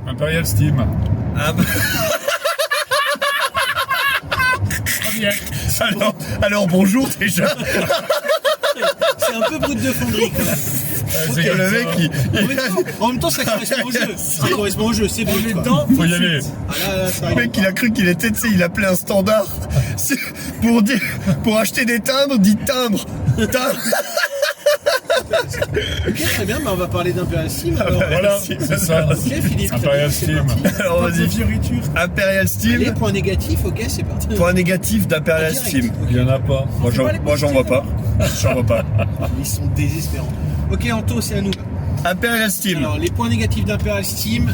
Imperial Steam. Ah, bah, alors bonjour déjà. C'est un peu brut de fonderie quand même. C'est Le mec En même temps, ça correspond au jeu. Ça correspond au jeu, c'est brut quoi. Faut y aller. Ah là, ça Le mec il a cru qu'il était, tu sais, il appelait un standard. C'est pour acheter des timbres, dit timbre. Ok, très bien, on va parler d'Imperial Steam alors. Voilà, c'est ça. Ok, Philippe. Imperial c'est Steam. parti. Alors vas-y. Imperial Les Steam. points négatifs, ok, c'est parti. Point négatif d'Imperial Direct. Steam. Il y en a pas. Moi j'en vois pas. J'en vois pas. Ils sont désespérants. Ok, Anto, c'est à nous. Imperial Steam. Alors, les points négatifs d'Imperial Steam,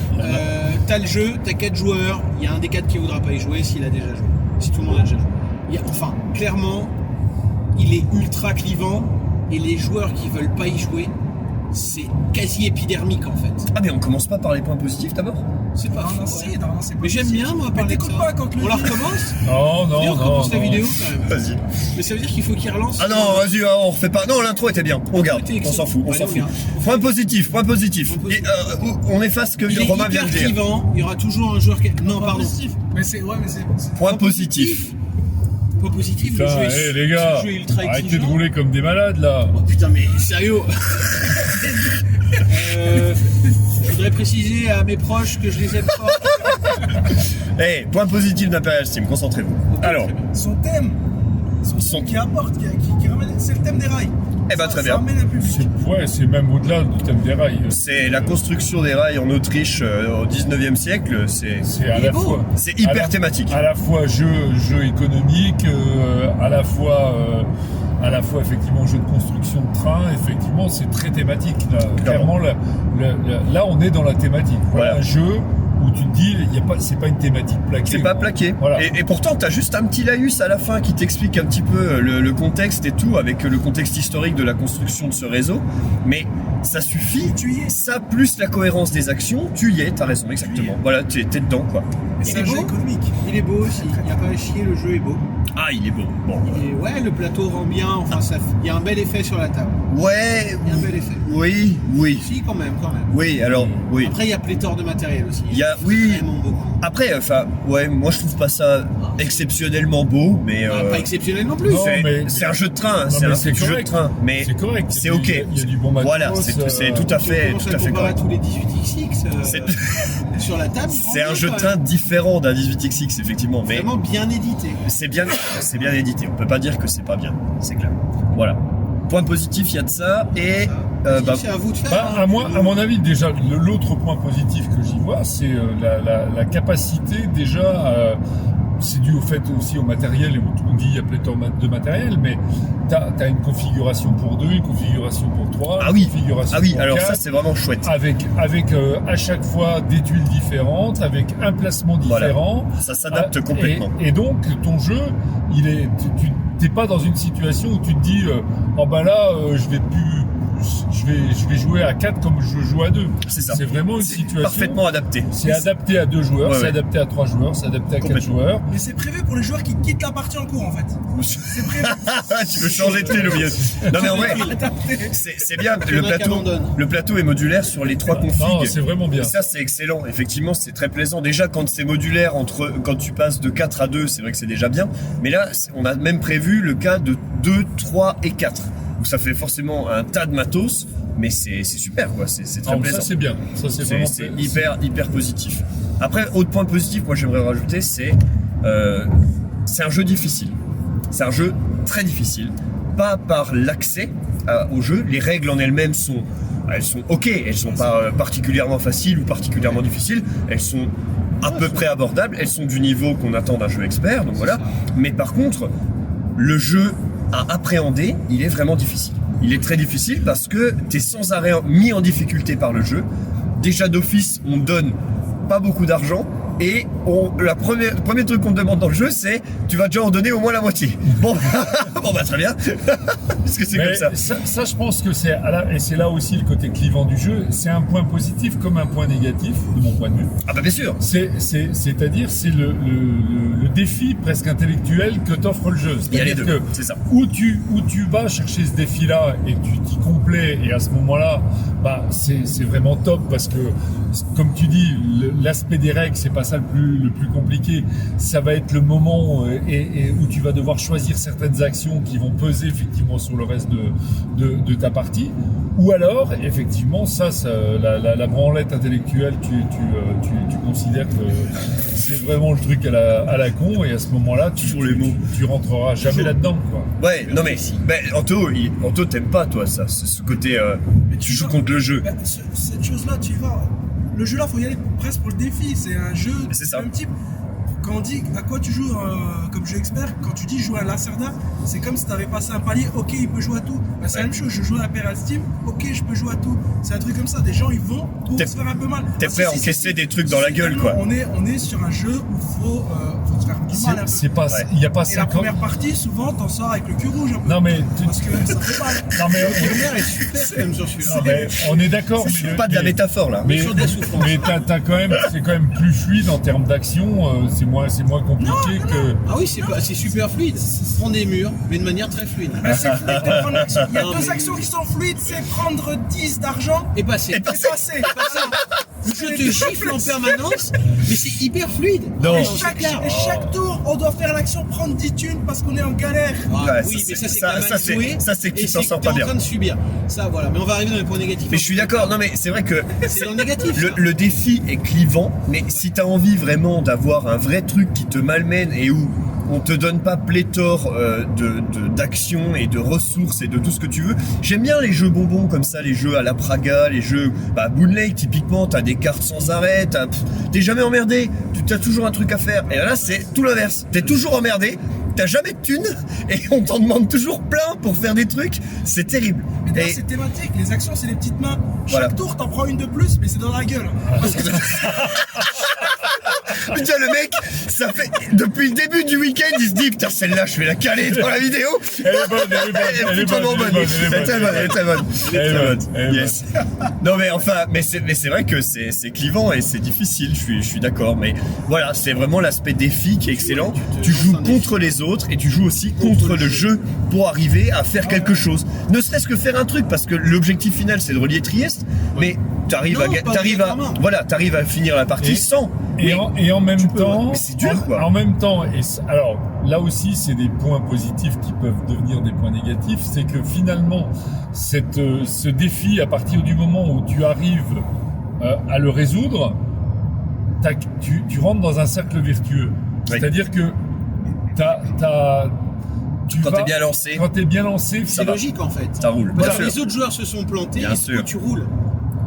t'as le jeu, t'as 4 joueurs, il y a un des 4 qui voudra pas y jouer s'il a déjà joué. Si tout le monde a déjà joué. Enfin, clairement, il est ultra clivant et les joueurs qui veulent pas y jouer, c'est quasi épidermique en fait. Ah mais on commence pas par les points positifs d'abord? C'est pas faux, ouais. Mais j'aime bien moi Mais parler de t'écoutes ça. pas quand le On la dit. recommence. Non, Viens, non, on non. recommence la non. vidéo quand même. Vas-y. Mais ça veut dire qu'il faut qu'il relance. Ah non, vas-y, on refait pas. Non, l'intro était bien. On garde. C'était On s'en fout. On excellent. s'en Allez, fout. on garde. Point positif. Point positif. Point positif. Et, on efface ce que Il est Romain vient hyper de dire. clivant, il y aura toujours un joueur qui... Non, pardon. Mais c'est. Ouais, mais c'est. Point positif. Pas positif, le Putain, jeu est, les gars, le jeu est ultra arrêtez de exigeant. rouler comme des malades là. Oh putain, mais sérieux. Je voudrais préciser à mes proches que je les aime pas. Eh, point positif d'Imperial Steam. Concentrez-vous. Alors, très bien. Son thème. son. Qui apporte, qui ramène. C'est le thème des rails. Eh ben, très bien. Ça ramène un public. C'est même au-delà du thème des rails. C'est la construction des rails en Autriche au 19e siècle. C'est C'est à Il est la beau. fois. c'est hyper à la- thématique. À la fois jeu économique, à la fois effectivement jeu de construction de train. Effectivement, c'est très thématique. Là, clairement, là, on est dans la thématique. Voilà, Voilà. un jeu où tu te dis, c'est pas une thématique plaquée. C'est pas plaqué. Voilà. Et pourtant, t'as juste un petit laïus à la fin qui t'explique un petit peu le contexte et tout, avec le contexte historique de la construction de ce réseau. Mais ça suffit. Tu y es. Ça, plus la cohérence des actions, tu y es, t'as raison, exactement. Voilà, t'es dedans, quoi. Et c'est est un jeu beau. économique. Il est beau aussi, il n'y a pas à chier, le jeu est beau. Ah, il est beau. Bon. Et ouais, le plateau rend bien, enfin, il y a un bel effet sur la table. Ouais. Il y a un bel effet. Oui. Si, quand même. Oui, alors, oui. Après, il y a pléthore de matériel aussi. Il y a- oui. Vraiment beaucoup. Après, enfin, ouais, moi je trouve pas ça exceptionnellement beau, mais Pas exceptionnel non plus. Non, c'est un jeu de train, Non, c'est mais un c'est jeu de correct. train, mais C'est correct. c'est ok. Il y a du bon matos. Voilà, c'est tout à Si on fait, commence tout à à fait comparer à correct. tous les 18XX C'est- sur la table, C'est un jeu de train différent d'un 18XX, effectivement, mais vraiment bien édité. c'est bien édité. On peut pas dire que c'est pas bien, c'est clair. Voilà. Point positif, il y a de ça, et bah, C'est à vous de faire. Bah, hein. à mon avis, déjà, l'autre point positif que j'y vois, c'est la capacité déjà. C'est dû au fait aussi au matériel, et on dit il y a pléthore de matériel, mais tu as une configuration pour 2, une configuration pour 3, Ah oui. une configuration ah oui, pour alors 4, ça c'est vraiment chouette. avec à chaque fois des tuiles différentes, avec un placement Voilà. différent. Ça s'adapte Ah, complètement. Et donc ton jeu, tu t'es pas dans une situation où tu te dis oh ben là je vais jouer à 4 comme je joue à 2. C'est ça. C'est vraiment une C'est situation. parfaitement adapté. C'est adapté à 2 joueurs, Ouais, c'est ouais. adapté à 3 joueurs, c'est adapté à 4 Complètement. joueurs. Mais c'est prévu pour les joueurs qui quittent la partie en cours en fait. C'est prévu. Tu veux changer de thé, au milieu. Non mais en vrai, c'est bien. Il y en a qui abandonnent. Le plateau est modulaire sur les 3 configs. Non, c'est vraiment bien. Et ça c'est excellent, effectivement c'est très plaisant. Déjà quand c'est modulaire, quand tu passes de 4 à 2, c'est vrai que c'est déjà bien. Mais là on a même prévu le cas de 2, 3 et 4. Donc ça fait forcément un tas de matos, mais c'est super quoi, c'est très Alors, plaisant. ça c'est bien. Ça c'est vraiment C'est hyper positif. Après, autre point positif, moi j'aimerais rajouter, c'est un jeu difficile. C'est un jeu très difficile. Pas par l'accès au jeu, les règles en elles-mêmes sont ok, elles sont pas particulièrement faciles ou particulièrement difficiles, elles sont à peu près abordables, elles sont du niveau qu'on attend d'un jeu expert, donc voilà. Mais par contre, le jeu à appréhender, il est vraiment difficile. Il est très difficile parce que tu es sans arrêt mis en difficulté par le jeu. Déjà d'office, on donne pas beaucoup d'argent et le premier truc qu'on te demande dans le jeu, c'est tu vas déjà en donner au moins la moitié. Bon, bon bah très bien, parce que c'est Mais comme ça. ça, je pense que et c'est là aussi le côté clivant du jeu, c'est un point positif comme un point négatif, de mon point de vue. Ah bah bien sûr. C'est-à-dire, c'est le défi presque intellectuel que t'offre le jeu. Il y a les C'est-à-dire deux, que c'est ça. où tu vas chercher ce défi-là et tu t'y complais, et à ce moment-là, bah, c'est vraiment top parce que, comme tu dis, l'aspect des règles, c'est pas ça le plus compliqué. Ça va être le moment et où tu vas devoir choisir certaines actions qui vont peser effectivement sur le reste de ta partie. Ou alors, effectivement, la branlette intellectuelle, tu considères que c'est vraiment le truc à la con, et à ce moment-là, tu rentreras jamais là-dedans, quoi. Ouais, non mais Anto t'aimes pas toi ça, ce côté tu joues contre le jeu. Cette chose-là, tu y vas. Le jeu là, faut y aller presque pour le défi. C'est un jeu C'est ça. du même type. Quand on dit à quoi tu joues comme jeu expert, quand tu dis jouer à Lacerda, c'est comme si tu avais passé un palier, ok, il peut jouer à tout. Bah, c'est la même chose, je joue à Imperial Steam, ok, je peux jouer à tout. C'est un truc comme ça, des gens ils vont pour se faire un peu mal. T'es prêt à encaisser des trucs dans la gueule, quoi. On est sur un jeu où faut se faire du mal un peu. C'est pas, il y a pas Et la 50. première partie, souvent, t'en sors avec le cul rouge un peu. Non, mais Parce que ça fait mal. Non, mais La première est super quand même sur celui-là. non, mais on est d'accord. C'est pas de la métaphore là. Mais, sur de la souffrance. mais c'est quand même plus fluide en termes d'action. C'est moins compliqué que. Ah oui, c'est super fluide. Prends des murs, mais de manière très fluide. Mais c'est fluide de prendre l'action. Il y a Non, deux mais- actions qui sont fluides, c'est prendre 10 d'argent Et passer. et passer. Le jeu te gifle en permanence, mais c'est hyper fluide. Non. Et c'est chaque, clair. et chaque tour, on doit faire l'action, prendre 10 thunes parce qu'on est en galère. Ah, Ouais, oui, ça, mais ça c'est ça, quand ça, même c'est- joué. ça, c'est que tu et t'en c'est sors que t'es pas bien. en train de subir. Ça, voilà. Mais on va arriver dans les points négatifs. Mais je suis d'accord, non mais c'est vrai que C'est dans le négatif. ça. le défi est clivant, mais si t'as envie vraiment d'avoir un vrai truc qui te malmène et où on te donne pas pléthore d'actions et de ressources et de tout ce que tu veux. J'aime bien les jeux bonbons comme ça, les jeux à la Praga, les jeux, Boon Lake typiquement, t'as des cartes sans arrêt, t'es jamais emmerdé, tu as toujours un truc à faire. Et là c'est tout l'inverse, t'es toujours emmerdé, t'as jamais de thunes et on t'en demande toujours plein pour faire des trucs, c'est terrible. Mais d'ailleurs, Et c'est thématique, les actions, c'est les petites mains. Chaque Voilà. tour, t'en prends une de plus, mais c'est dans la gueule. Parce que putain le mec, ça fait depuis le début du week-end, il se dit putain celle-là je vais la caler dans la vidéo. Elle est bonne, Elle est vraiment bonne. Elle est très bonne, elle est très bonne. Elle est bonne, elle est Yes. Non mais enfin, mais c'est vrai que c'est clivant et c'est difficile. Je suis d'accord. Mais voilà, c'est vraiment l'aspect défi qui est excellent. Tu joues contre les autres et tu joues aussi contre le jeu pour arriver à faire quelque chose. Ne serait-ce que faire un truc parce que l'objectif final c'est de relier Trieste. Mais t'arrives Non, à pas t'arrives à obligatoirement. voilà, t'arrives à finir la partie Et- sans. Et en même temps, mais c'est dur, quoi. En même temps, alors là aussi, c'est des points positifs qui peuvent devenir des points négatifs. C'est que finalement, ce défi, à partir du moment où tu arrives à le résoudre, tu rentres dans un cercle vertueux. Oui. C'est-à-dire que Quand t'es bien lancé, quand t'es bien lancé, C'est va. logique en fait. ça roule. Parce Bien que sûr. les autres joueurs se sont plantés Bien et du sûr. coup tu roules.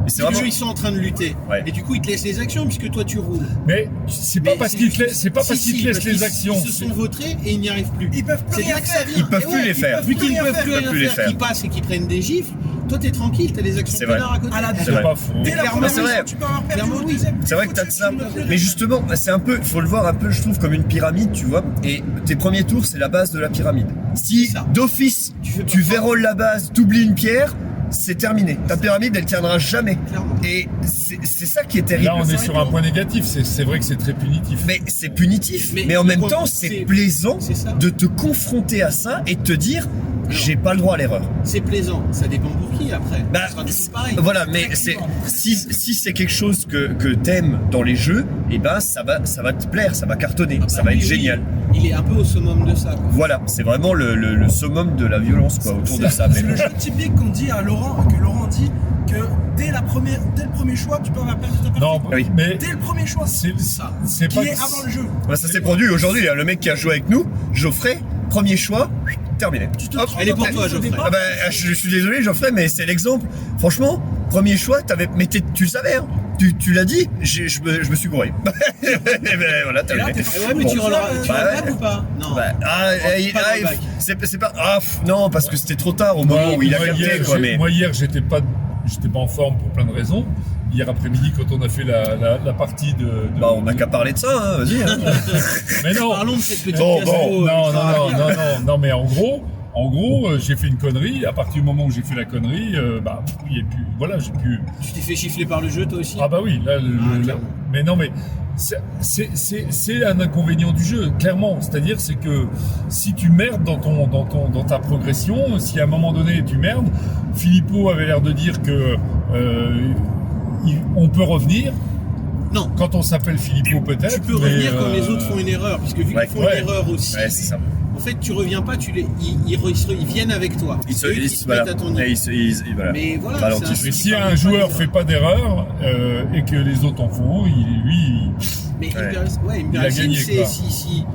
Et c'est Les vraiment. jeux ils sont en train de lutter. Ouais. Et du coup ils te laissent les actions puisque toi tu roules. mais c'est pas Mais parce qu'ils te laissent, c'est pas si, parce qu'ils si, te laissent parce les qu'ils- actions. Ils se sont vautrés et ils n'y arrivent plus. ils peuvent plus C'est de rien là que ça faire. vient. Ils peuvent Et plus ouais, les faire. Vu qu'ils ne peuvent plus Ils peuvent plus les rien faire, faire. qu'ils passent et qu'ils prennent des gifles, toi t'es tranquille, t'as des actions C'est vrai. pédards à côté. À la C'est C'est vrai. pas faux. Dès la Clairement, première c'est vrai. mission, tu peux avoir perdu Clairement, au oui. deuxième. C'est vrai que t'as de ça. Mais justement, c'est un peu, faut le voir un peu, je trouve, comme une pyramide, tu vois. Et tes premiers tours, c'est la base de la pyramide. Si C'est ça. d'office, Tu fais pas tu ça. verrouilles la base, t'oublies une pierre, c'est terminé. Ta pyramide, elle tiendra jamais. Clairement. Et c'est ça qui est terrible. Là, on est sur un point négatif. C'est vrai que c'est très punitif. Mais c'est punitif. Mais Mais en le même point- temps, c'est c'est- plaisant c'est ça. de te confronter à ça et de te dire, j'ai pas le droit à l'erreur. C'est plaisant, ça dépend pour qui après. Bah, Ce sera toujours pareil. voilà, mais c'est si c'est quelque chose que t'aimes dans les jeux, et ben ça va te plaire, ça va cartonner, Ah bah ça va oui, être oui, génial. Il est un peu au summum de ça. quoi. Voilà, c'est vraiment le summum de la violence quoi autour de ça. C'est le jeu typique qu'on dit à Laurent, que Laurent dit que dès le premier choix, tu peux avoir perdu ta partie. Non, Oui. mais Dès le premier choix, c'est qui pas. est avant le jeu. Ouais, ça s'est produit aujourd'hui. Hein, le mec qui a joué avec nous, Geoffrey, premier choix, terminé. Hop, Elle est pour toi, Au Geoffrey. départ, Ah bah, je suis désolé Geoffrey, mais c'est l'exemple. Franchement, premier choix, tu le savais, hein. Tu l'as dit, je me suis gouré. Et ben, voilà, Et là, terminé. t'es Eh ouais, mais tu Bon, relèveras ça, tu bah relèves ouais. ou pas? Non. Bah, Pas dans le bac. c'est pas. Non, parce que c'était trop tard au moment où il a capté, quoi. Mais Moi hier, j'étais pas en forme pour plein de raisons. hier après-midi quand on a fait la partie de... Bah, on n'a qu'à parler de ça, hein, vas-y. Hein. Mais non. Parlons de cette petite Bon, Castro, non, mais en gros, j'ai fait une connerie. À partir du moment où j'ai fait la connerie, il y a plus, voilà, j'ai pu. Tu t'es fait chiffler par le jeu, toi aussi? Ah bah oui, là, clairement. mais non, mais c'est un inconvénient du jeu, clairement. C'est-à-dire, c'est que si tu merdes dans ta progression, si à un moment donné tu merdes, Filippo avait l'air de dire que on peut revenir. Non. Quand on s'appelle Filippo, peut-être. Tu peux revenir quand les autres font une erreur, puisque vu qu'ils font une erreur aussi. Ouais, c'est ça. En fait, tu reviens pas, ils viennent avec toi. Ils se mettent à ton niveau. voilà. Mais voilà, Ralentissent. Mais si un joueur fait pas d'erreur et que les autres en font, lui. Mais il a Hypersim, gagné, c'est quoi. si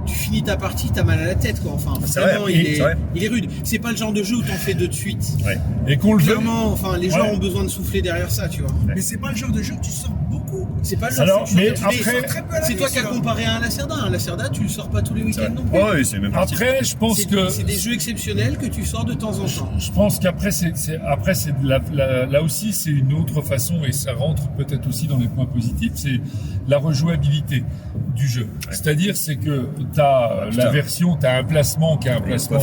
tu finis ta partie, t'as mal à la tête, quoi. Enfin, C'est vraiment, vrai, il c'est vrai. est rude. C'est pas le genre de jeu où t'en fais deux de suite. Ouais. Et qu'on le veut. Clairement, enfin, les joueurs Ouais. ont besoin de souffler derrière ça, tu vois. Mais c'est pas le genre de jeu que tu sors beaucoup. C'est pas le Alors, genre mais de jeu. après- Très peu à la C'est toi qui as mission. comparé à un Lacerda. Un Lacerda, tu le sors pas tous les week-ends non plus. Ouais, c'est même parti. Après, je pense que. C'est des jeux exceptionnels que tu sors de temps en temps. Je pense qu'après, là aussi, c'est une autre façon, et ça rentre peut-être aussi dans les points positifs, c'est la rejouabilité du jeu. C'est-à-dire, c'est que t'as la version, t'as un placement qui est un placement,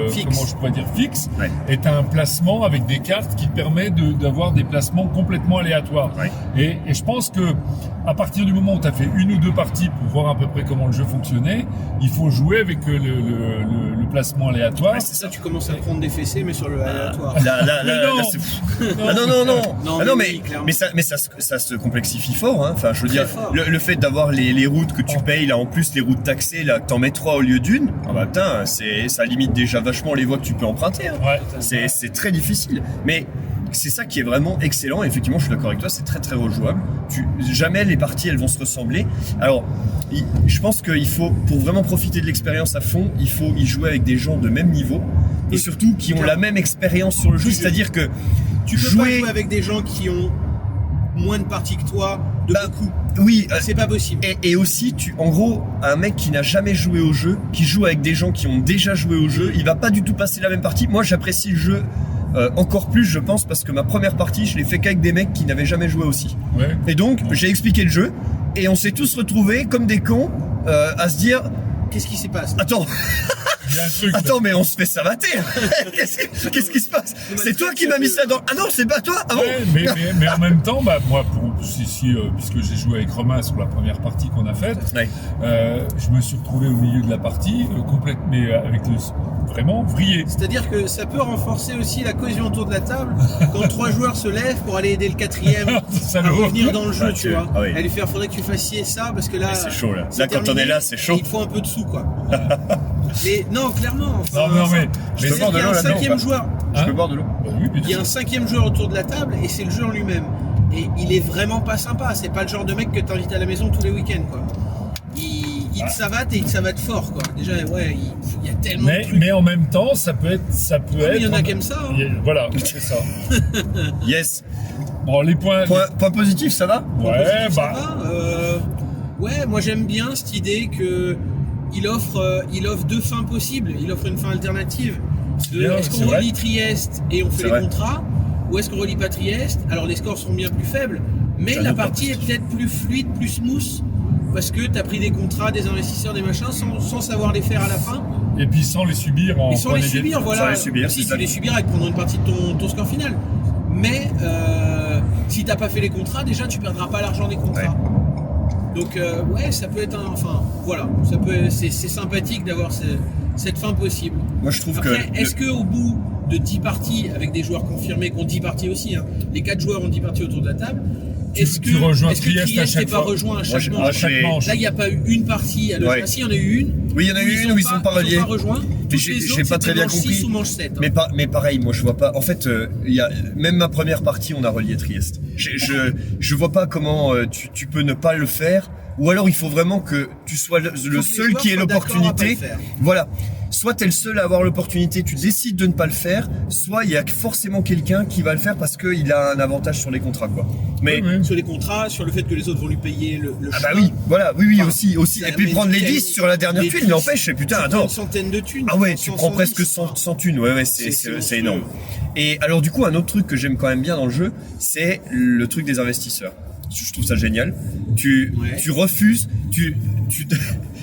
Fixe. comment je pourrais dire, fixe, Ouais. et t'as un placement avec des cartes qui te permet d'avoir des placements complètement aléatoires. Ouais. Et je pense que à partir du moment où tu as fait une ou deux parties pour voir à peu près comment le jeu fonctionnait, il faut jouer avec le placement aléatoire. Ouais, C'est ça, tu commences à prendre des fessées, mais sur le aléatoire. Là, non. c'est fou. Ah non. Non, Ah non, mais mais, oui, clairement. mais ça se complexifie fort, hein. Enfin, je veux Très dire, fort. le fait d'avoir les routes que tu payes, là, en plus, les routes taxées, là, que t'en mets 3 au lieu d'une, ah bah, putain, ça limite déjà vachement les voies que tu peux emprunter, hein. Ouais. C'est très difficile. Mais c'est ça qui est vraiment excellent. Et effectivement, je suis d'accord avec toi, c'est très très rejouable. Jamais les parties elles vont se ressembler. Alors, je pense qu'il faut, pour vraiment profiter de l'expérience à fond, il faut y jouer avec des gens de même niveau et surtout qui ont la même expérience sur le jeu. C'est-à-dire que Tu peux pas jouer avec des gens qui ont moins de parties que toi, de beaucoup. Oui, C'est pas possible. et aussi, en gros, un mec qui n'a jamais joué au jeu, qui joue avec des gens qui ont déjà joué au jeu, il va pas du tout passer la même partie. Moi, j'apprécie le jeu encore plus, je pense, parce que ma première partie, je l'ai fait qu'avec des mecs qui n'avaient jamais joué aussi. Ouais. Et donc, j'ai expliqué le jeu, et on s'est tous retrouvés comme des cons à se dire, Qu'est-ce qui s'est passé? attends, Il y a un truc. attends, mais on se fait savater. Qu'est-ce qui se passe? C'est toi qui m'as mis ça dans... Ah non, c'est pas toi. Ah bon? Ouais, mais en même temps, moi, puisque j'ai joué avec Romain sur la première partie qu'on a faite, Ouais. je me suis retrouvé au milieu de la partie, complètement, mais avec vraiment vrillé. C'est-à-dire que ça peut renforcer aussi la cohésion autour de la table quand 3 joueurs se lèvent pour aller aider le 4e Ça à le revenir dans le jeu, Ah, tu tu- vois. ah oui. Et lui faire, faudrait que tu fasses ci et ça parce que là. C'est chaud, là. c'est Là, quand on terminé, est là, c'est chaud. et il te faut un peu de sous, quoi. Mais non, clairement. enfin, Non, mais c'est-à-dire boire de qu'il y a l'eau un là-dedans, 5e ou pas joueur. Je Hein? peux boire de l'eau? Bah oui, bien Il y a sûr. un 5e joueur autour de la table et c'est le jeu en lui-même. Et il est vraiment pas sympa. C'est pas le genre de mec que t'invites à la maison tous les week-ends, quoi. Il te savate et il te savate fort, quoi. Déjà, ouais, il y a tellement de trucs. Mais en même temps, ça peut être. mais il y en a qui aiment ça, hein. Voilà, c'est ça. Yes. Bon, les points. Point positif, ça va? Ouais, Ça bah. va, ouais, moi j'aime bien cette idée que il offre 2 fins possibles. Il offre une fin alternative. bien, Est-ce c'est qu'on vrai. relie Trieste et on fait C'est les vrai. contrats, ou est-ce qu'on relie pas Trieste? Alors les scores sont bien plus faibles, mais Ça la nous partie est peut-être plus fluide, plus smooth, parce que tu as pris des contrats, des investisseurs, des machins, sans savoir les faire à la fin. Et puis sans les subir en Et sans point les négatif. subir, voilà. Sans les subir, si c'est tu ça. les subiras et prendre une partie de ton score final. Mais si t'as pas fait les contrats, déjà tu perdras pas l'argent des contrats. Donc ouais, ça peut être enfin voilà, c'est sympathique d'avoir cette fin possible. Moi, je trouve Après, que... est-ce que au bout de 10 parties avec des joueurs confirmés qui ont 10 parties aussi, hein, les 4 joueurs ont 10 parties autour de la table, Tu rejoins est-ce que Trieste à chaque n'est pas fois. rejoint à Moi, chaque je- manche? moi, À chaque j'ai- manche. Là, il n'y a pas eu une partie à Ouais. si, il y en a eu une. Oui, il y en a eu une où ils sont pas reliés. rejoints. Mais Toutes j'ai les j'ai autres, pas très c'était bien manche compris. 6 ou manche 7. Mais pareil, moi je vois pas. En fait, même ma première partie, on a relié Trieste. Je vois pas comment tu peux ne pas le faire. Ou alors il faut vraiment que tu sois le que les seul joueurs qui ait soient d'accord à pas l'opportunité. le faire. Voilà. soit t'es le seul à avoir l'opportunité, tu décides de ne pas le faire, soit il y a forcément quelqu'un qui va le faire parce qu'il a un avantage sur les contrats, quoi. Mais Sur les contrats, sur le fait que les autres vont lui payer le ah bah chemin. oui, voilà, oui, Enfin, aussi. Et puis mais prendre les quel- 10 sur la dernière les tuile, 10, n'empêche, putain, tu prends attends. une centaine de thunes. Ah ouais, tu 100, prends 110, presque 100 thunes, ouais, c'est monstrueux. énorme. Et alors du coup, un autre truc que j'aime quand même bien dans le jeu, c'est le truc des investisseurs. Je trouve ça génial. Tu refuses,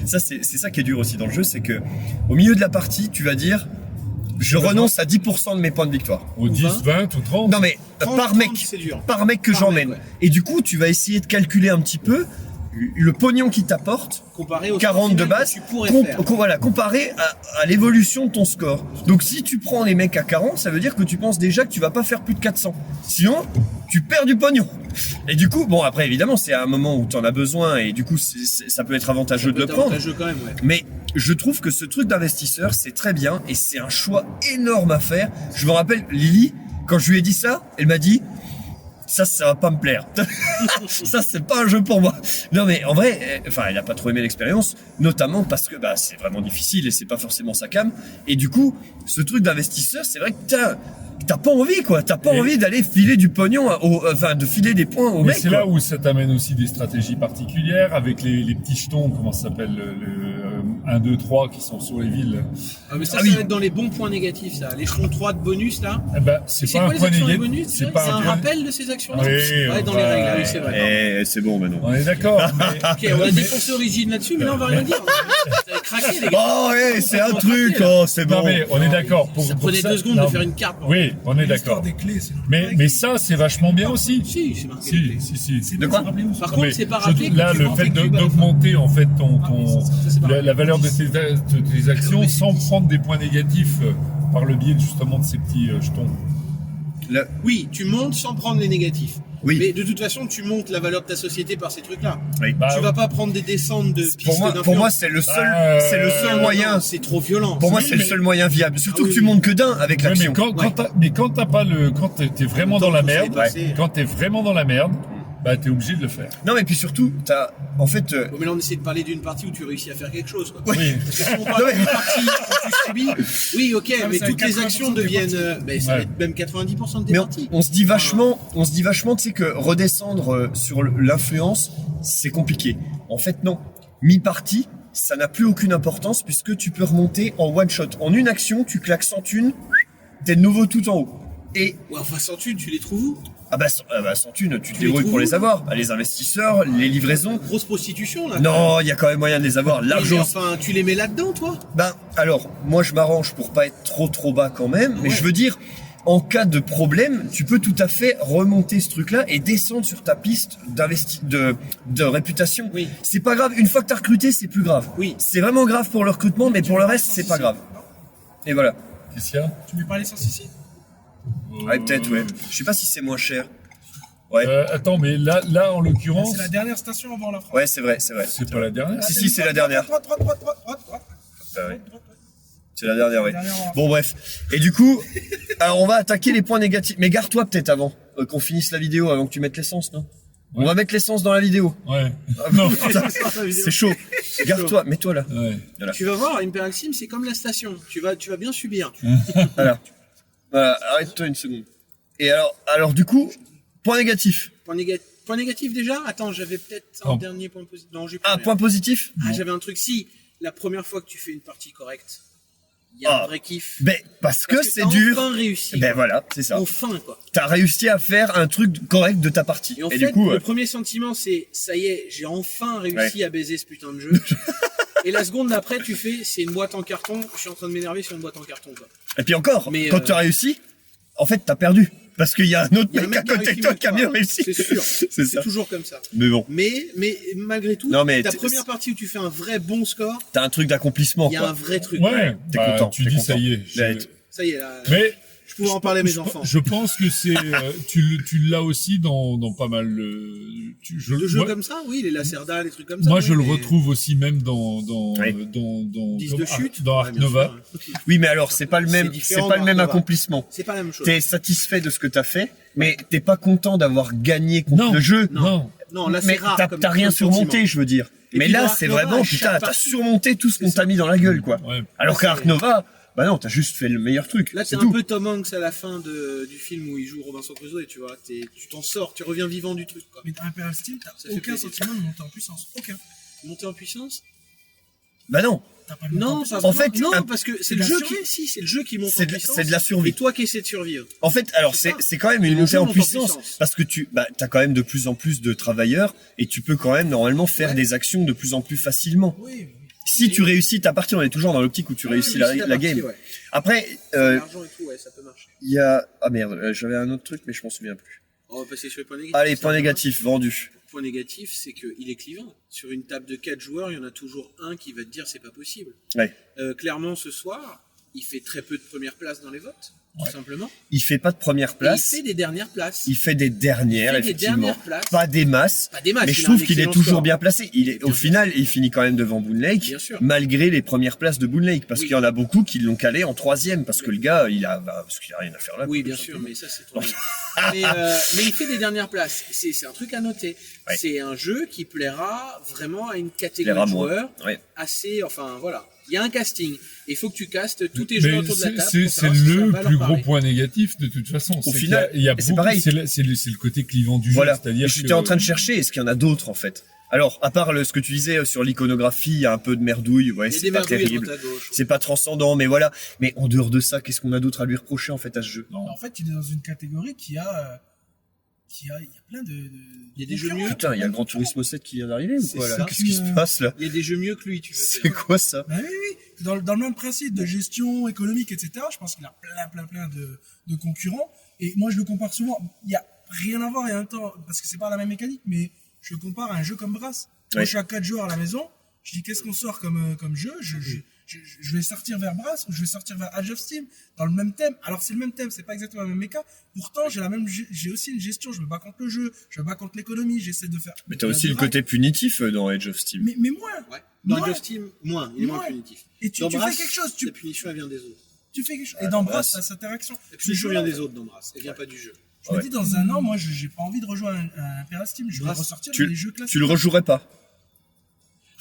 ça c'est ça qui est dur aussi dans le jeu, c'est que au milieu de la partie, tu vas dire, je renonce à 10% de mes points de victoire. Au 10, 20 ou 30. Non mais 30, par 30, mec, c'est dur. par mec que Par j'emmène. mec, ouais. Et du coup, tu vas essayer de calculer un petit peu le pognon qui t'apporte. Comparé au 40 de final que base, tu pourrais faire. voilà, comparé à l'évolution de ton score. Donc si tu prends les mecs à 40, ça veut dire que tu penses déjà que tu vas pas faire plus de 400. Sinon, tu perds du pognon. Et du coup, bon après évidemment c'est à un moment où tu en as besoin et du coup ça peut être avantageux de le prendre. Avantageux quand même, ouais. Mais je trouve que ce truc d'investisseur c'est très bien et c'est un choix énorme à faire. Je me rappelle Lily, quand je lui ai dit ça, elle m'a dit ça va pas me plaire. Ça, c'est pas un jeu pour moi. Non, mais en vrai, enfin, elle a pas trop aimé l'expérience, notamment parce que, bah, c'est vraiment difficile et c'est pas forcément sa cam. Et du coup, ce truc d'investisseur, c'est vrai que t'as pas envie, quoi. T'as pas envie d'aller filer du pognon, enfin, de filer des points au Mais mec. c'est là où ça t'amène aussi des stratégies particulières avec les petits jetons, comment ça s'appelle, le 1, 2, 3 qui sont sur les villes. Ah, mais ça, Ah ça oui. va être dans les bons points négatifs, ça. L'échelon 3 de bonus, là. Eh ben, c'est C'est pas quoi un les point actions et négatif. bonus C'est C'est pas un un point. rappel de ces actions-là. Oui, Ouais, dans on les va- règles, ah oui, c'est vrai. Eh, c'est bon maintenant. On est d'accord. mais- Ok, on a défoncé Origin là-dessus, mais là, on va rien dire. Vous avez craqué, les gars. Oh, ouais, c'est un Complètement truc, craqué, là. oh, c'est Non bon. mais on est d'accord. Ça prenait 2 secondes non, de faire une carte. Oui, on est L'histoire d'accord. des clés, c'est Mais ça, c'est vachement bien aussi. Si, c'est marqué. les Si, clés. si, si. De quoi Par Non, contre, mais c'est pas je- rappelé. que là, tu le vends fait tes cubes à la fin. d'augmenter en fait c'est pas la valeur de rappelé. tes actions sans prendre des points négatifs par le biais justement de ces petits jetons. Là- Oui, tu montes sans prendre les négatifs. Oui. Mais de toute façon, tu montes la valeur de ta société par ces trucs-là. Oui. Bah, Tu vas pas prendre des descentes de pistes Pour moi, c'est le seul, c'est le seul Non, moyen. c'est trop violent. Pour moi, Oui, c'est le mais- seul moyen viable. Surtout Ah que oui, tu oui. montes que d'un avec Ouais, l'action. mais quand t'as pas quand t'es vraiment dans la Tant que merde, c'est passé. quand t'es vraiment dans la merde, bah t'es obligé de le faire. Non, mais puis surtout, en fait, Bon, mais là, on essaie de parler d'une partie où tu réussis à faire quelque chose. Quoi. Oui. Parce que si on parle d'une partie où tu subis, oui, ok, mais mais c'est toutes les 80% actions des deviennent. Ça va Ouais. être même 90% de tes mais parties. on se dit vachement, tu sais, que redescendre sur l'influence, c'est compliqué. En fait, non. Mi-partie, ça n'a plus aucune importance puisque tu peux remonter en one shot. En une action, tu claques 100 thunes, t'es de nouveau tout en haut. Et Ouais, enfin, sans thunes, tu les trouves où? sans thunes, tu te Tu les débrouilles trouves pour où les avoir. Les investisseurs, les livraisons. Grosse prostitution, là. Non, il y a quand même moyen de les avoir Mais largement. enfin, tu les mets là-dedans, toi? Ben, alors, moi je m'arrange pour pas être trop bas quand même, mais Ouais. je veux dire, en cas de problème, tu peux tout à fait remonter ce truc-là et descendre sur ta piste de réputation. Oui. C'est pas grave, une fois que t'as recruté, c'est plus grave. Oui. C'est vraiment grave pour le recrutement, mais pour le reste, c'est pas grave. Et voilà. Qu'est-ce qu'il y a Tu mets pas l'essence ici? Ouais, peut-être, ouais. Je sais pas si c'est moins cher. Ouais. Attends, mais là en l'occurrence, C'est la dernière station avant la France. Ouais, c'est vrai. c'est pas la dernière. Si, c'est la dernière. Droite. Bah ouais. C'est la dernière, ouais. La dernière. Bon, bref. Et du coup, alors on va attaquer les points négatifs. Mais gare-toi peut-être avant qu'on finisse la vidéo, avant que tu mettes l'essence, non? On Ouais. va mettre l'essence dans la vidéo. Ouais. Non, putain, c'est chaud. Garde-toi, mets-toi là. Ouais. Tu vas voir, Imperial Sim, c'est comme la station. Tu vas bien subir. Voilà. Voilà, arrête-toi une seconde. Et alors du coup, point négatif. Point négatif déjà? Attends, j'avais peut-être un Non. dernier point positif. Non, j'ai pas. Ah, rien. point positif. Ah, j'avais un truc. Si, la première fois que tu fais une partie correcte, il y a Ah. un vrai kiff. Ben, parce que c'est t'as dur. Enfin réussi. Ben quoi. voilà, c'est ça. Enfin, quoi. T'as réussi à faire un truc correct de ta partie. Et en fait, du coup, le premier sentiment, c'est ça y est, j'ai enfin réussi à baiser ce putain de jeu. Et la seconde d'après, tu fais, c'est une boîte en carton. Je suis en train de m'énerver sur une boîte en carton, quoi. et puis encore, Mais, quand tu as réussi, en fait, t'as perdu. Parce qu'il y a un autre Il y a un mec à mec qui a côté de réussi toi mieux qui a que mieux toi. réussi. C'est sûr. c'est C'est ça. toujours comme ça. Mais bon, Mais malgré tout, Non, mais ta t'es- première partie où tu fais un vrai bon score, t'as un truc d'accomplissement, il y a un quoi. vrai truc. Ouais. T'es Bah, content, tu t'es dis content. ça y est. Ouais. Ça y est, là, Mais je pourrais en parler à mes enfants. Je pense que c'est tu l'as aussi dans pas mal De jeux moi, comme ça, oui, les Lacerda, les trucs comme ça. moi oui, je le mais- retrouve aussi même Oui. dans 10 de chute. dans Ouais, Ark bien Nova. sûr. Oui, mais alors, c'est pas le même, C'est différent c'est pas le même d'Ark Nova. accomplissement. C'est pas la même chose. T'es satisfait de ce que t'as fait, mais t'es pas content d'avoir gagné contre Non. le jeu. Non. Non, là, mais c'est rare. t'as rien comme surmonté, sentiment. je veux dire. Et Mais puis, là, dans c'est Ark Nova, vraiment, à chaque putain, t'as partie, surmonté tout ce qu'on t'a mis dans la gueule, quoi. Ouais. Alors Là, qu'Ark c'est- Nova, bah non, t'as juste fait le meilleur truc. Là, c'est t'es un tout. peu Tom Hanks à la fin du film où il joue Robinson Crusoe, et tu vois, tu t'en sors, tu reviens vivant du truc, quoi. Mais dans Imperial Steam, Ça t'as fait aucun plaisir. sentiment de monter en puissance. Aucun. Monter en puissance? Bah non, T'as pas de montée en Non, puissance. en fait, non, un- parce que c'est c'est le de la jeu survie. c'est le jeu qui monte c'est en de, puissance. c'est de la survie. Et toi qui essaies de survivre. En fait, alors C'est ça. c'est quand même une Et le montée jeu en monte en puissance puissance. parce que t'as quand même de plus en plus de travailleurs et tu peux quand même normalement faire Ouais. des actions de plus en plus facilement. Oui, oui. Si tu réussis ta partie, on est toujours dans l'optique où tu réussis la Réussis game. partie, ouais. Après, L'argent et tout, ouais, ça peut marcher. il y a ah merde, j'avais un autre truc mais je m'en souviens plus. On va passer sur les points négatifs. Allez, Ça point va. négatif, vendu. Point négatif, c'est qu'il est clivant. Sur une table de 4 joueurs, il y en a toujours un qui va te dire c'est pas possible. Ouais. Clairement, ce soir, il fait très peu de première place dans les votes, tout simplement. Il fait pas de première Et il place, fait des dernières places. il fait des dernières Il fait des effectivement, dernières places. pas des masses. Pas des masses, Mais il je a trouve un qu'il est excellent toujours score. bien placé. Au Bien final, il finit quand même devant Boone Lake, Bien sûr. malgré les premières places de Boone Lake, parce Oui. qu'il y en a beaucoup qui l'ont calé en 3e, parce que le gars, parce qu'il a rien à faire là. Oui, quoi, bien tout sûr, simplement. mais ça c'est trop bien. mais il fait des dernières places. C'est un truc à noter. Ouais. C'est un jeu qui plaira vraiment à une catégorie Plaira de moins. joueurs Ouais. assez. Enfin voilà, il y a un casting. Il faut que tu castes tous tes Mais joueurs autour de la table. c'est pour savoir si ça le va leur plus gros parler. point négatif de toute façon. C'est final, qu'il y a et c'est beaucoup- pareil. c'est le côté clivant du Voilà. jeu. C'est-à-dire J'étais que- en train de chercher, est-ce qu'il y en a d'autres en fait? Alors, à part ce que tu disais sur l'iconographie, il y a un peu de merdouille, ouais, Il y a c'est des pas merdouilles à terrible. droite à gauche. C'est pas transcendant, mais voilà. Mais en dehors de ça, qu'est-ce qu'on a d'autre à lui reprocher en fait à ce jeu? Non. En fait, il est dans une catégorie qui a il y a plein de Il y a des jeux concurrents. mieux. Putain, il y a le Grand Turismo 7 qui vient d'arriver ou C'est quoi là? ça. Qu'est-ce qui se passe là? Il y a des jeux mieux que lui, tu veux C'est dire. quoi ça? Bah oui, oui. Dans le même principe de gestion économique, etc., je pense qu'il a plein de concurrents. Et moi, je le compare souvent. Il n'y a rien à voir et en même temps, parce que c'est pas la même mécanique, mais je le compare à un jeu comme Brass. Moi, Ouais. je suis à 4 joueurs à la maison. Je dis, qu'est-ce qu'on sort comme jeu? Je vais sortir vers Brass ou je vais sortir vers Age of Steam dans le même thème. Alors, c'est le même thème, c'est pas exactement la même méca. Pourtant, j'ai aussi une gestion. Je me bats contre le jeu, je me bats contre l'économie, j'essaie de faire. Mais t'as aussi le côté punitif dans Age of Steam. Mais moins. Ouais. Dans Moins. Age of Steam, moins. Il est moins Moins. punitif. Et tu Dans fais Brass, quelque chose, la punition, elle vient des autres. tu fais quelque chose. Et dans Brass, Brass. t'as cette interaction. La punition vient des autres dans Brass. Elle vient pas du jeu. Je me Ouais. dis, dans un an, moi, j'ai pas envie de rejoindre un Imperial Steam. Je vais Brass, ressortir tu- des jeux classiques. Tu le rejouerais pas?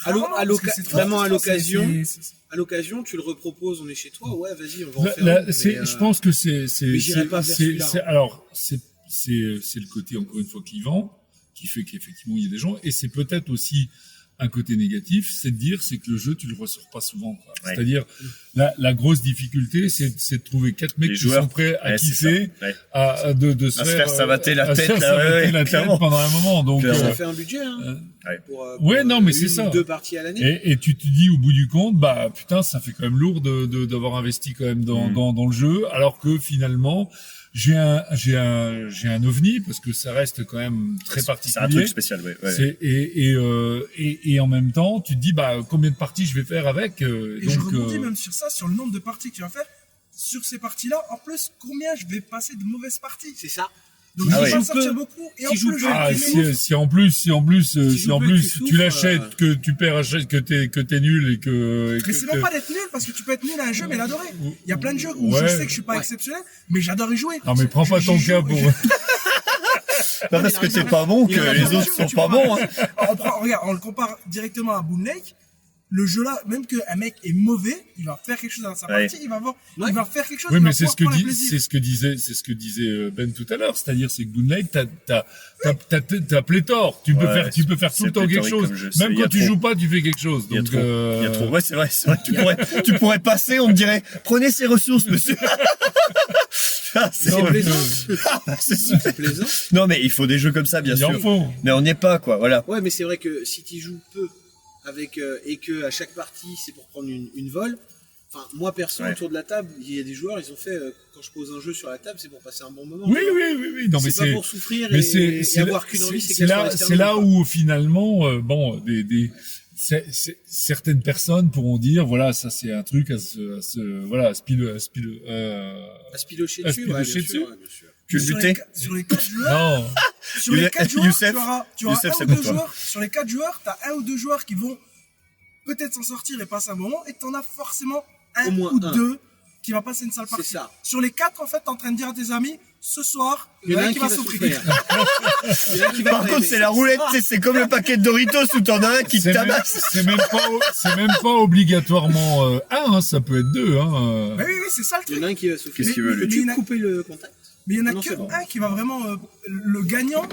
Allô, Rarement, à parce que l'oca- c'est trop vraiment à frustrant, l'occasion. c'est- À l'occasion, tu le reproposes, on est chez toi, ouais, vas-y, on va en Là, faire là, une, c'est- mais, je pense que c'est mais j'irai pas vers celui-là. alors c'est le côté encore une fois clivant qui fait qu'effectivement il y a des gens et c'est peut-être aussi un côté négatif, c'est de dire c'est que le jeu tu le ressors pas souvent quoi. Ouais. C'est-à-dire la grosse difficulté c'est de trouver 4 mecs Les qui joueurs. sont prêts à Ouais, c'est kiffer, ça. Ouais. de se À se faire savater la à se tête, faire là, savater ouais, la tête clairement. pendant un moment donc Clairement. ça fait un budget, hein, pour, ouais, non, mais c'est une ça. ou deux parties à l'année. et tu te dis au bout du compte, bah putain, ça fait quand même lourd d'avoir investi quand même dans le jeu, alors que finalement j'ai un ovni parce que ça reste quand même très C'est un particulier. truc spécial, ouais. Et en même temps, tu te dis bah combien de parties je vais faire avec. Et je rebondis même sur ça, sur le nombre de parties que tu vas faire. Sur ces parties-là, en plus, combien je vais passer de mauvaises parties. C'est ça. Donc, Ah je ouais. vais pas Si sortir je peux- beaucoup. Et si en je plus, je peux- vais ah, imprimer. si en plus je peux que tu tu l'achètes, souffres, que tu perds, que t'es nul et que Mais c'est même pas d'être nul, parce que tu peux être nul à un jeu, mais l'adorer. Il y a plein de jeux où Ouais. je sais que je suis pas Ouais. exceptionnel, mais j'adore y jouer. non mais prends pas Je- ton je cas joue- pour. Pas parce que t'es pas bon que Il a les raison, autres sont tu pas vois. bons, hein. Regarde, on le compare directement à Boone Lake. Le jeu là, même qu'un mec est mauvais, il va faire quelque chose dans sa Ouais. partie, il va Ouais. faire quelque chose. Oui, il mais va c'est ce pouvoir que prendre un dit, plaisir. c'est ce que disait Ben tout à l'heure. C'est-à-dire, c'est que Boone Lake, t'as pléthore. Tu peux Ouais, faire tout c'est le temps quelque pléthorique chose. comme jeu. Même Il y a quand tu trop. joues pas, tu fais quelque chose. Il y a Donc, trop. Il y a trop. Ouais, c'est vrai. Tu pourrais passer, on te dirait, prenez ces ressources, monsieur. Ah, C'est Non, plaisant. c'est sûr. C'est plaisant. Non, mais il faut des jeux comme ça, bien il en sûr. faut. Mais on n'y est pas, quoi. Voilà. Ouais, mais c'est vrai que si tu joues peu avec et que à chaque partie c'est pour prendre une vol. Enfin, moi perso Ouais. autour de la table, il y a des joueurs, ils ont fait quand je pose un jeu sur la table, c'est pour passer un bon moment. Oui, tu vois. oui. Non, mais c'est pas pour souffrir mais et avoir qu'une envie, c'est c'est là, qu'elle soit c'est là externe, où finalement, certaines personnes pourront dire, voilà, ça c'est un truc à se pilocher à dessus, ouais, bien pilocher sûr, dessus. ouais, bien sûr. Culbuté. Sur les 4 joueurs, Non. sur les 4 joueurs, Youssef, tu auras Youssef, un c'est ou pour deux toi. joueurs. Sur les 4 joueurs, t'as un ou deux joueurs qui vont peut-être s'en sortir et passer un moment, et t'en as forcément un Au moins ou un. deux qui va passer une sale C'est partie. ça. Sur les 4, en fait, t'es en train de dire à tes amis, ce soir, Il y en a un qui va souffrir. souffrir. Il y en a un qui va Par pas contre, aimer. c'est la roulette, tu sais, c'est comme le paquet de Doritos où t'en as un qui te C'est même, tabasse. c'est même pas obligatoirement un, hein, ça peut être deux. Hein. Mais oui, c'est ça le Il y truc. en a un qui va souffrir. Qu'est-ce qu'il veut, lui Peux-tu Mais- couper le contact? Mais il y en a Non, que c'est bon. un qui va vraiment le gagnant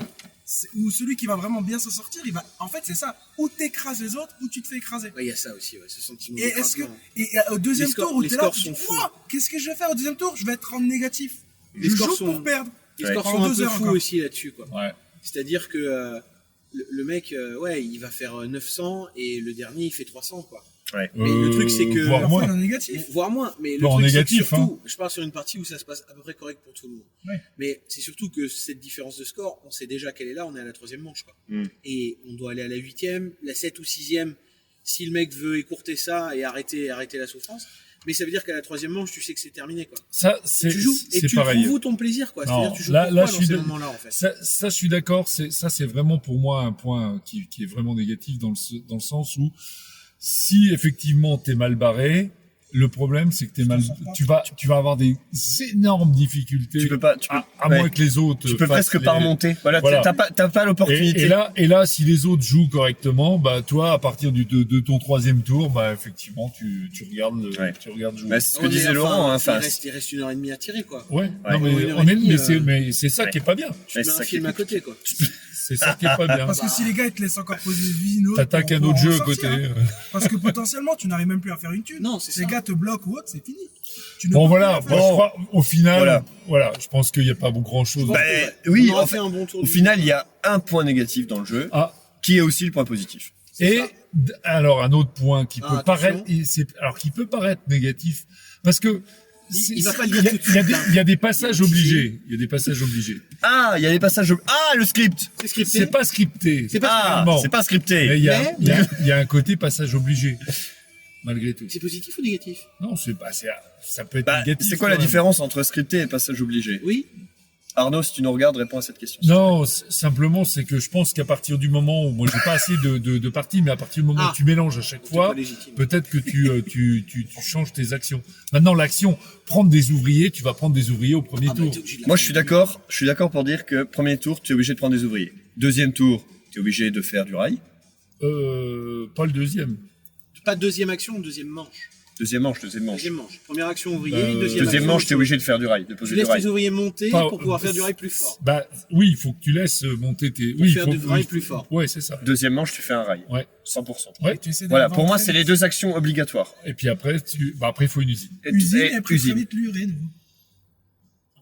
ou celui qui va vraiment bien s'en sortir. Il va, en fait, c'est ça. Ou t'écrases les autres, ou tu te fais écraser. Ouais, il y a ça aussi, ouais, ce sentiment Et est-ce que d'écrasement. au deuxième Les scores- tour où les t'es là, scores tu te sont dis, fous. Ouah, qu'est-ce que je vais faire au deuxième tour? Je vais être en négatif. Les Je scores joue sont- pour perdre. Les Ouais. scores Pendant sont un 2 peu heures fous encore. aussi là-dessus, quoi. Ouais. C'est-à-dire que le mec, ouais, il va faire 900 et le dernier, il fait 300, quoi. Mais le truc, c'est que- Voire Parfois, il est moins. en négatif. Voire moins, mais le Voire en truc, négatif, c'est que surtout, je parle sur une partie où ça se passe à peu près correct pour tout le monde. Ouais. Mais c'est surtout que cette différence de score, on sait déjà qu'elle est là, on est à la 3e manche, quoi. Mm. Et on doit aller à la 8e, la 7 ou 6e, si le mec veut écourter ça et arrêter la souffrance. Mais ça veut dire qu'à la 3e manche, tu sais que c'est terminé, quoi. Ça, c'est Tu joues et tu pareil. trouves où ton plaisir, quoi. Non, C'est-à-dire, tu joues là, pourquoi je dans suis ces de- moments-là, en fait. Ça, je suis d'accord. Ça, c'est vraiment pour moi un point qui est vraiment négatif dans le sens où si effectivement t'es mal barré, le problème c'est que tu vas avoir des énormes difficultés. Tu peux pas, à ouais. moins que les autres. Tu peux fassent presque pas les- remonter. Voilà, Voilà. t'as pas l'opportunité. Et là, si les autres jouent correctement, bah toi, à partir de ton 3e tour, bah effectivement, tu regardes Ouais. jouer. Bah, c'est ce que Ouais, disait mais Laurent, hein, enfin, enfin. il reste 1h30 à tirer, quoi. Ouais. Ouais. Non, mais Une heure on et est, demie, mais c'est ça qui est pas bien. Tu mets c'est un ça qui film est à côté, quoi. C'est ça qui est pas bien. Parce que si les gars ils te laissent encore poser une autre, T'attaques un on autre va en jeu à sortir, côté. hein. Parce que potentiellement tu n'arrives même plus à faire une thune. Non, c'est Les ça. gars te bloquent ou autre, c'est fini. Tu ne Bon peux voilà, plus bon, rien je faire. crois, au final, Voilà. je pense qu'il n'y a pas grand chose. Bah, Ouais. oui, On aura en fait fait, un bon tour Au du final, il y a un point négatif dans le jeu, Ah, qui est aussi le point positif. et ça. alors un autre point qui Ah, peut attention. paraître, qui peut paraître négatif, parce que Il va pas le dire tout de suite, hein. il y a des passages obligés. Il y a des passages obligés. Ah, il y a les passages. Ah, le script. C'est scripté. C'est pas scripté. C'est pas Ah, vraiment. c'est pas Mais scripté. il y a, Mais- il y a- il y a un côté passage obligé, malgré tout. C'est positif ou négatif? Non, ça peut être Bah, négatif. c'est quoi la quand même. différence entre scripté et passage obligé? Oui. Arnaud, si tu nous regardes, réponds à cette question. Non, simplement, c'est que je pense qu'à partir du moment où, moi, j'ai pas assez de parties, mais à partir du moment Ah. où tu mélanges à chaque C'est fois, pas légitime. peut-être que tu changes tes actions. Maintenant, l'action, prendre des ouvriers, tu vas prendre des ouvriers au premier Ah, bah, tour. t'es obligé de la Moi, faire. je suis d'accord pour dire que premier tour, tu es obligé de prendre des ouvriers. Deuxième tour, tu es obligé de faire du rail. Pas le deuxième. Pas deuxième action, deuxième manche. Deuxième manche. Deuxième manche. Première action ouvrier, Deuxième Deuxième action, manche, tu es obligé de faire du rail, de Tu poser du laisses rail. tes ouvriers monter Pas- pour pouvoir faire du rail plus fort. Bah, oui, il faut que tu laisses monter tes, oui, il faire faut, du rail oui, plus fort. Ouais, c'est ça. Deuxième manche, tu fais un rail. Ouais. 100%. Ouais. Tu essaies Voilà, d'aller pour moi, très c'est les vite. deux actions obligatoires. Et puis après, après, il faut une usine. Usine Et et après très usine. vite l'urine.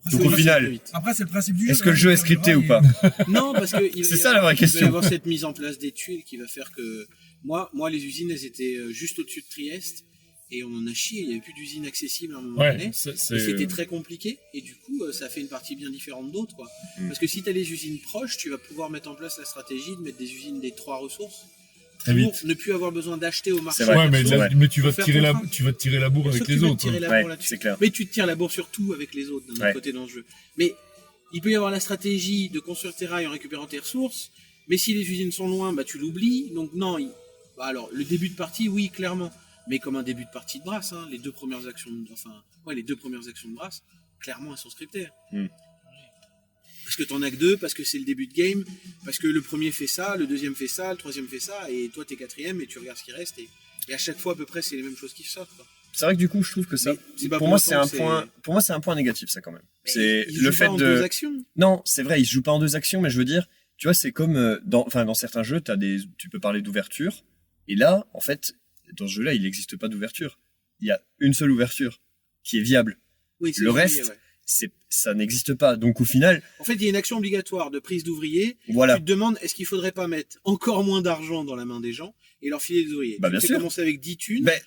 Après, Donc, c'est- au final, Après c'est le principe du jeu. est-ce que le jeu est scripté ou pas? Non, parce que il va C'est y ça, la vraie il va y question. avoir cette mise en place des tuiles qui va faire que moi, les usines, elles étaient juste au-dessus de Trieste et on en a chié. Il n'y avait plus d'usines accessibles à un moment donné. Ouais, Et c'était très compliqué et du coup ça fait une partie bien différente d'autres, quoi. Parce que si tu as les usines proches, tu vas pouvoir mettre en place la stratégie de mettre des usines des 3 ressources Très pour vite. ne plus avoir besoin d'acheter au marché. C'est vrai. Ouais, mais, c'est vrai. mais tu vas Faut te tirer faire la, contrat. tu vas te tirer la bourre Bien avec sûr que les tu vas te autres. tirer la Ouais, bourre là-dessus. c'est clair. Mais tu te tires la bourre surtout avec les autres d'un Ouais. autre côté dans ce jeu. Mais il peut y avoir la stratégie de construire tes rails en récupérant tes ressources, mais si les usines sont loin, bah tu l'oublies. Donc non, bah alors le début de partie, oui, clairement. Mais comme un début de partie de Brass, hein, les deux premières actions de Brass, clairement elles sont scriptées. Mm. Parce que t'en as que deux, parce que c'est le début de game, parce que le premier fait ça, le deuxième fait ça, le troisième fait ça, et toi t'es quatrième et tu regardes ce qui reste, et à chaque fois à peu près c'est les mêmes choses qui sortent, quoi. C'est vrai que du coup, je trouve que ça, Mais c'est pas pour moi, pour c'est un autant, point, pour moi, c'est un point négatif, ça, quand même. Mais C'est ils le jouent fait pas en deux de, actions. non, c'est vrai, il se joue pas en deux actions, mais je veux dire, tu vois, c'est comme dans certains jeux, tu peux parler d'ouverture, et là, en fait, dans ce jeu-là, il n'existe pas d'ouverture. Il y a une seule ouverture qui est viable. Oui, c'est Le oublié, reste, ouais. ça n'existe pas. Donc au final, En fait, il y a une action obligatoire de prise d'ouvriers. voilà. Tu te demandes, est-ce qu'il faudrait pas mettre encore moins d'argent dans la main des gens et leur filer des ouvriers? Bah, Tu bien fais sûr. commencer avec 10 thunes. Ben,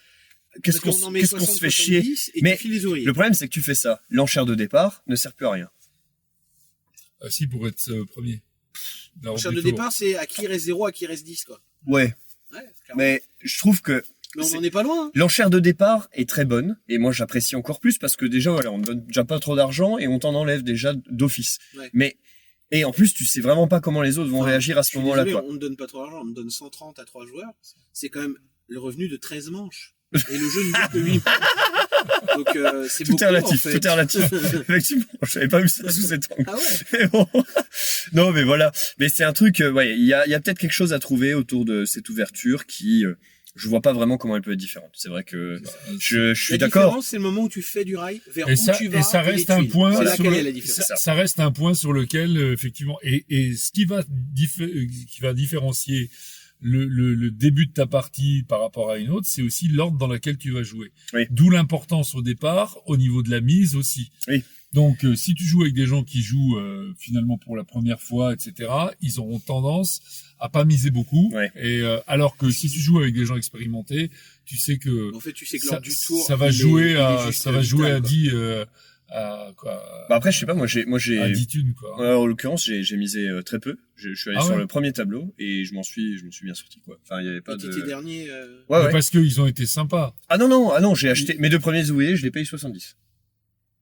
qu'est-ce parce qu'on en met qu'est-ce qu'on se 60, fait chier? 70 et Mais tu files les ouvriers. Le problème, c'est que tu fais ça. L'enchère de départ ne sert plus à rien. Si, pour être premier. Le cher de départ, c'est à qui reste 0, à qui reste 10, quoi. Ouais. Ouais, clairement. Mais je trouve que Mais on n'en est pas loin, hein. l'enchère de départ est très bonne. Et moi, j'apprécie encore plus parce que déjà, voilà, on ne donne déjà pas trop d'argent et on t'en enlève déjà d'office. Ouais. Mais, et en plus, tu sais vraiment pas comment les autres vont Enfin, réagir à je ce suis moment-là, désolé, quoi. on ne donne pas trop d'argent, on me donne 130 à 3 joueurs. C'est quand même le revenu de 13 manches. Et le jeu ne dure que 8 Donc c'est Tout beaucoup, est relatif, en fait. tout est relatif. Effectivement, je n'avais pas vu ça sous cet angle. Ah ouais. Mais bon. Non, mais voilà. Mais c'est un truc, ouais, il y a peut-être quelque chose à trouver autour de cette ouverture qui, je vois pas vraiment comment elle peut être différente. C'est vrai que je suis La d'accord. différence, c'est le moment où tu fais du rail, vers Et où ça, tu vas. et ça les reste un tuiles. point C'est là sur quelle le- est la différence. ça reste un point sur lequel effectivement et ce qui va différencier le début de ta partie par rapport à une autre, c'est aussi l'ordre dans lequel tu vas jouer. Oui. D'où l'importance au départ, au niveau de la mise aussi. Oui. Donc si tu joues avec des gens qui jouent finalement pour la première fois, etc., ils auront tendance à pas miser beaucoup. Ouais. Et alors que si tu joues avec des gens expérimentés, tu sais que En fait, tu sais que ça, lors du tour, ça va il jouer est à juste ça va jouer à vital, quoi. 10 à quoi Bah après, je sais pas, moi à j'ai, 10 thunes quoi. en l'occurrence, j'ai misé très peu. Je suis allé Ah sur ouais. le premier tableau et je m'en suis bien sorti, quoi. Enfin, il y avait pas Et de. t'étais dernier. Ouais, Mais ouais. parce qu'ils ont été sympas. Ah non, j'ai acheté mes 2 premiers ouvriers, je les paye 70.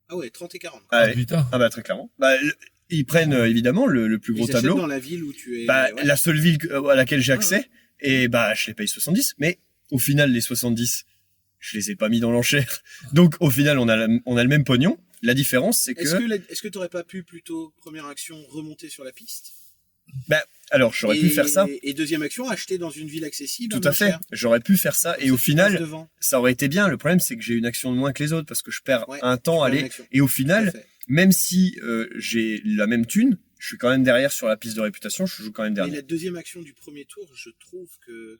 Ah ouais, 30 et 40. Ah, Ah, ouais. putain. Ah bah très clairement. Bah ils prennent évidemment le plus Ils gros achètent tableau. dans la ville où tu es. Bah ouais. la seule ville à laquelle j'ai Ouais, accès et bah je les paye 70, mais au final les 70, je les ai pas mis dans l'enchère. Donc au final on a le même pognon. La différence c'est que Est-ce que t'aurais pas pu plutôt, première action, remonter sur la piste bah alors j'aurais pu faire ça. Et deuxième action, acheter dans une ville accessible. Tout moins à fait. cher. J'aurais pu faire ça et Comme au ça, tu passes final devant. ça aurait été bien. Le problème c'est que j'ai une action de moins que les autres parce que je perds Ouais, un temps tu à perds une aller action. et au Tout à final fait. même si j'ai la même thune, je suis quand même derrière sur la piste de réputation, je joue quand même Et dernier. la deuxième action du premier tour, je trouve que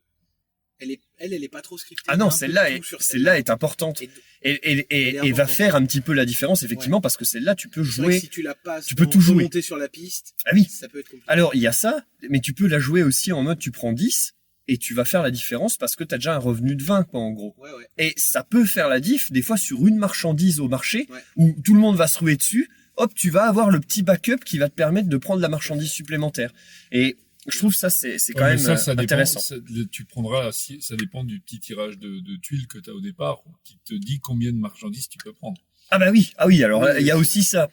elle est pas trop scriptée. Ah Il y a non, un peu celle-là de est, tout sur celle-là est importante Et et Elle est va importante. faire un petit peu la différence effectivement parce que celle-là tu peux c'est vrai que jouer. si tu la passes, tu peux en tout jouer. remonter sur la piste, Ah oui. ça peut être compliqué. Alors il y a ça, mais tu peux la jouer aussi en mode tu prends 10 et tu vas faire la différence parce que tu as déjà un revenu de 20 quoi en gros. Ouais. Et ça peut faire la diff des fois sur une marchandise au marché Ouais. où tout le monde va se ruer dessus. Hop, tu vas avoir le petit backup qui va te permettre de prendre la marchandise supplémentaire. Et je trouve ça c'est quand Ouais, mais même ça dépend, intéressant. tu prendras, ça dépend du petit tirage de tuiles que tu as au départ, qui te dit combien de marchandises tu peux prendre. Ah bah oui, alors Oui, là, il y a oui. aussi ça,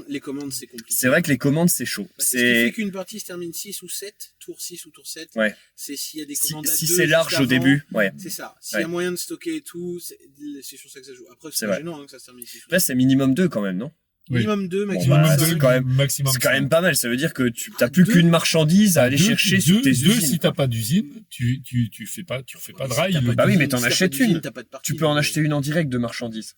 Les commandes, c'est compliqué. C'est vrai que les commandes c'est chaud. Parce que ce qui fait C'est qu'une partie se termine 6 ou 7, tour 6 ou tour 7, Ouais. c'est s'il y a des si, commandes à si deux c'est large juste au avant, début, ouais. C'est ça. S'il y a Ouais. moyen de stocker et tout, c'est sur ça que ça joue. Après, C'est c'est pas vrai. gênant hein, que ça se termine 6 ou Là 7. c'est minimum 2 quand même, non? Oui. Minimum 2, Bon, maximum bah, 5. c'est quand même- maximum. C'est quand même pas mal, ça veut dire que tu t'as Ah, plus deux. qu'une marchandise à aller chercher sur tes deux, usines. si t'as pas d'usine, tu fais pas de rail. Si t'as le Bah oui, deuxième- mais t'en si t'as achètes pas d'usine, une. t'as pas de partie, Tu peux en donc, acheter une en direct de marchandises.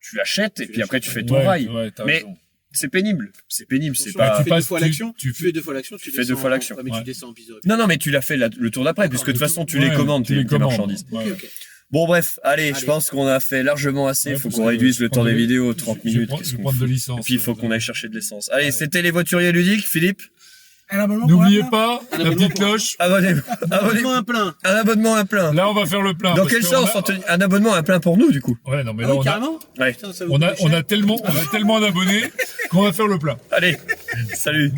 Tu l'achètes et Tu puis après tu l'achètes, fais ton Ouais, rail. ouais, t'as Mais raison. c'est pénible, c'est attention, pas. tu tu fais passes- deux fois tu- l'action, tu tu fais deux fois l'action, tu fais deux descends fois l'action. mais tu Ouais. descends en piste de réputation. Non, mais tu l'as fait le tour d'après, puisque de toute façon tu les Ouais, commandes tu les tes commandes. marchandises. Ouais. Ok. Bon bref, allez, je Allez. pense qu'on a fait largement assez. Ouais, Faut parce qu'on que réduise je le temps prends des de- vidéos, 30 je vais minutes. prendre- Qu'est-ce je vais qu'on prendre de fout licence. Et puis il faut qu'on aille chercher de l'essence. Allez, c'était les voituriers ludiques, Philippe. Un abonnement pour N'oubliez la pas Un la abonnement petite pour- cloche. Abonnez-vous. Abonnement à plein. Un abonnement à plein. Là, on va faire le plein. Dans parce quel qu'on sens a- un abonnement à plein pour nous, du coup? Ouais, non, mais Ah là, oui, on a, carrément. Ouais. Putain, ça vous on coûte a cher. tellement d'abonnés qu'on va faire le plein. Allez, salut.